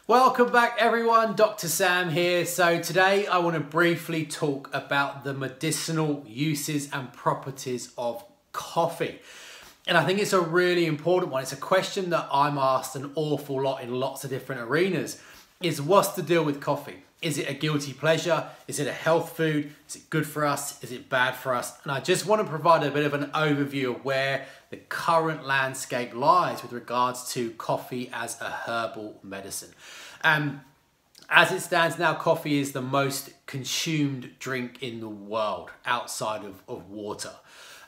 Welcome back everyone, Dr. Sam here. So today I want to briefly talk about the medicinal uses and properties of coffee. And I think it's a really important one. It's a question that I'm asked an awful lot in lots of different arenas, is what's the deal with coffee? Is it a guilty pleasure? Is it a health food? Is it good for us? Is it bad for us? And I just want to provide a bit of an overview of where the current landscape lies with regards to coffee as a herbal medicine. As it stands now, coffee is the most consumed drink in the world outside of water.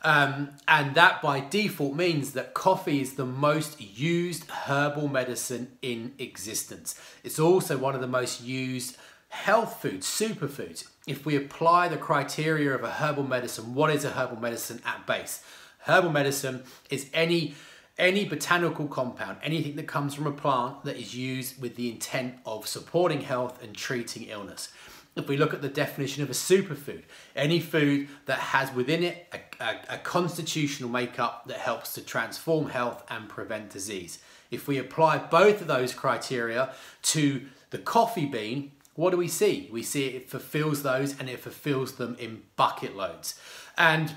And that by default means that coffee is the most used herbal medicine in existence. It's also one of the most used health foods, superfoods. If we apply the criteria of a herbal medicine, what is a herbal medicine at base? Herbal medicine is any botanical compound, anything that comes from a plant that is used with the intent of supporting health and treating illness. If we look at the definition of a superfood, any food that has within it a constitutional makeup that helps to transform health and prevent disease. If we apply both of those criteria to the coffee bean, what do we see? We see it fulfills those, and it fulfills them in bucket loads. And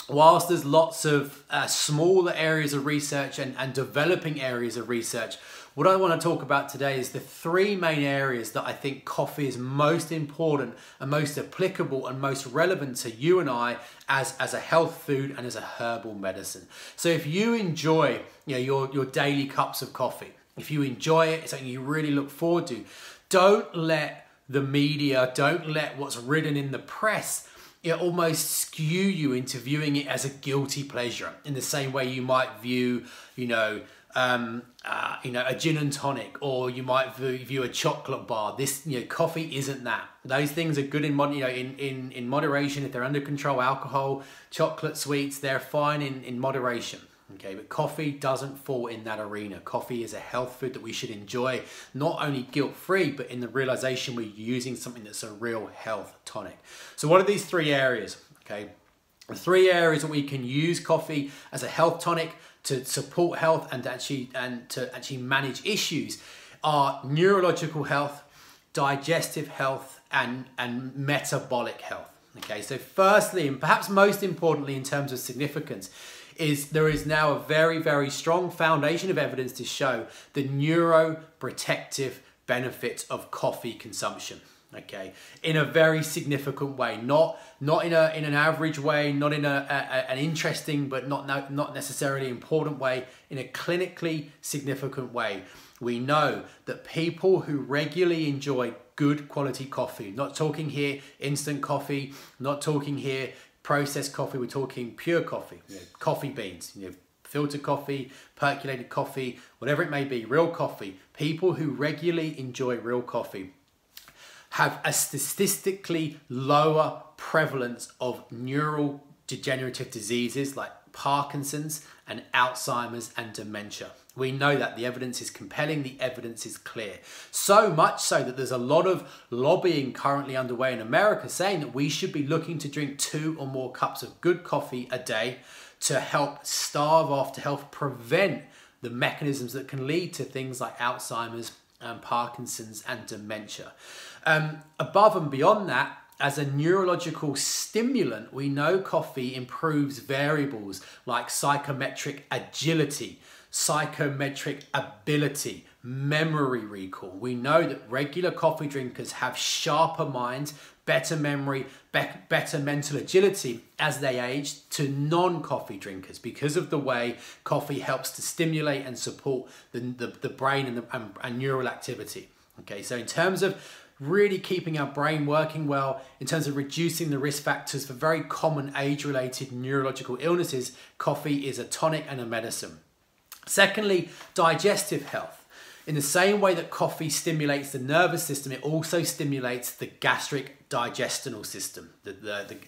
whilst there's lots of smaller areas of research and developing areas of research, what I want to talk about today is the three main areas that I think coffee is most important and most applicable and most relevant to you and I as a health food and as a herbal medicine. So if you enjoy your daily cups of coffee, if you enjoy it, it's something you really look forward to, don't let the media, don't let what's written in the press almost skew you into viewing it as a guilty pleasure in the same way you might view, a gin and tonic, or you might view a chocolate bar. Coffee isn't that. Those things are good in moderation if they're under control. Alcohol, chocolate, sweets, they're fine in moderation. Okay, but coffee doesn't fall in that arena. Coffee is a health food that we should enjoy, not only guilt-free, but in the realization we're using something that's a real health tonic. So what are these three areas? Okay, the three areas that we can use coffee as a health tonic to support health and to actually manage issues are neurological health, digestive health, and metabolic health. Okay, so firstly, and perhaps most importantly in terms of significance, there is now a very, very strong foundation of evidence to show the neuroprotective benefits of coffee consumption. Okay, in a very significant way, not in an average way, not in an interesting but not necessarily important way, in a clinically significant way. We know that people who regularly enjoy good quality coffee, not talking here instant coffee, not talking here processed coffee, we're talking pure coffee, coffee beans, filtered coffee, percolated coffee, whatever it may be, real coffee. People who regularly enjoy real coffee have a statistically lower prevalence of neurodegenerative diseases like Parkinson's and Alzheimer's and dementia. We know that the evidence is compelling, the evidence is clear. So much so that there's a lot of lobbying currently underway in America saying that we should be looking to drink 2 or more cups of good coffee a day to help starve off, to help prevent the mechanisms that can lead to things like Alzheimer's and Parkinson's and dementia. Above and beyond that, as a neurological stimulant, we know coffee improves variables like psychometric agility, psychometric ability, memory recall. We know that regular coffee drinkers have sharper minds, better memory, better mental agility as they age to non-coffee drinkers because of the way coffee helps to stimulate and support the brain and neural activity. Okay, so in terms of really keeping our brain working well, in terms of reducing the risk factors for very common age-related neurological illnesses, coffee is a tonic and a medicine. Secondly, digestive health. In the same way that coffee stimulates the nervous system, it also stimulates the gastric digestional system, the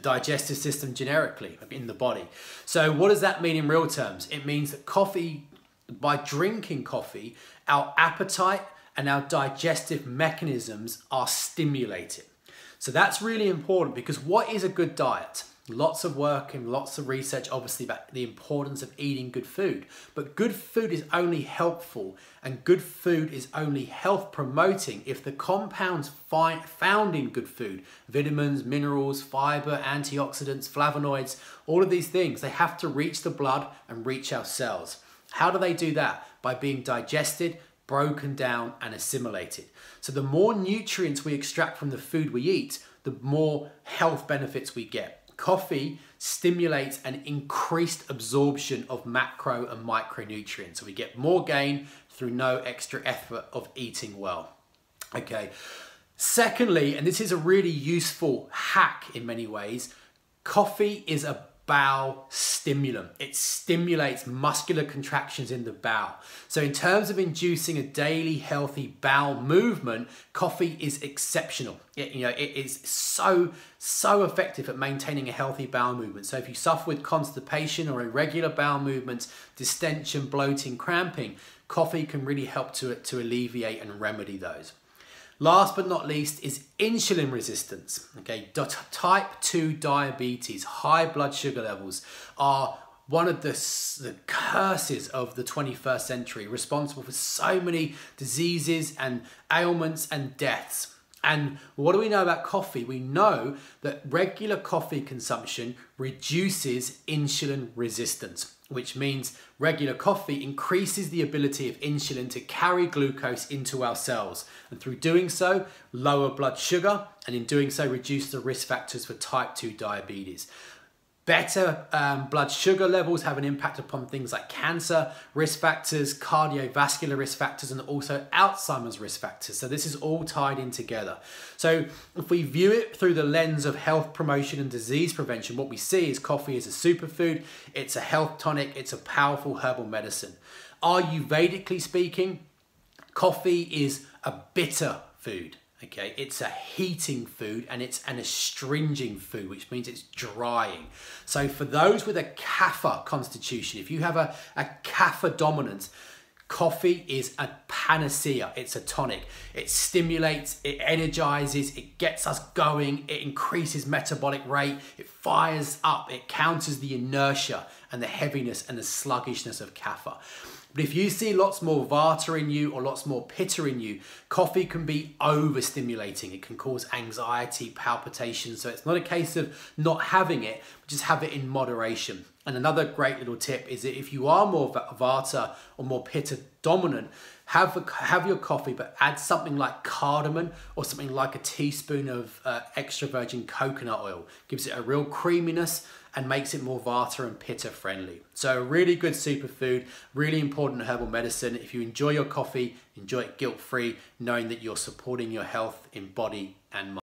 digestive system generically in the body. So what does that mean in real terms? It means that coffee, by drinking coffee, our appetite and our digestive mechanisms are stimulated. So that's really important, because what is a good diet? Lots of work and lots of research, obviously, about the importance of eating good food. But good food is only helpful and good food is only health promoting if the compounds found in good food, vitamins, minerals, fiber, antioxidants, flavonoids, all of these things, they have to reach the blood and reach our cells. How do they do that? By being digested, broken down and assimilated. So the more nutrients we extract from the food we eat, the more health benefits we get. Coffee stimulates an increased absorption of macro and micronutrients. So we get more gain through no extra effort of eating well. Okay. Secondly, and this is a really useful hack in many ways, coffee is a bowel stimulant. It stimulates muscular contractions in the bowel. So in terms of inducing a daily healthy bowel movement, coffee is exceptional. It is so effective at maintaining a healthy bowel movement. So if you suffer with constipation or irregular bowel movements, distension, bloating, cramping, coffee can really help to alleviate and remedy those. Last but not least is insulin resistance. Okay, type 2 diabetes, high blood sugar levels are one of the curses of the 21st century, responsible for so many diseases and ailments and deaths. And what do we know about coffee? We know that regular coffee consumption reduces insulin resistance, which means regular coffee increases the ability of insulin to carry glucose into our cells. And through doing so, lower blood sugar, and in doing so, reduce the risk factors for type 2 diabetes. Better blood sugar levels have an impact upon things like cancer risk factors, cardiovascular risk factors, and also Alzheimer's risk factors. So this is all tied in together. So if we view it through the lens of health promotion and disease prevention, what we see is coffee is a superfood, it's a health tonic, it's a powerful herbal medicine. Ayurvedically speaking, coffee is a bitter food. Okay, it's a heating food and it's an astringing food, which means it's drying. So for those with a kapha constitution, if you have a kapha dominance, coffee is a panacea. It's a tonic. It stimulates, it energizes, it gets us going, it increases metabolic rate, it fires up, it counters the inertia and the heaviness and the sluggishness of kapha. But if you see lots more vata in you or lots more pitta in you, coffee can be overstimulating. It can cause anxiety, palpitations. So it's not a case of not having it, but just have it in moderation. And another great little tip is that if you are more vata or more pitta dominant, have your coffee, but add something like cardamom or something like a teaspoon of extra virgin coconut oil. Gives it a real creaminess and makes it more vata and pitta friendly. So a really good superfood, really important herbal medicine. If you enjoy your coffee, enjoy it guilt-free, knowing that you're supporting your health in body and mind.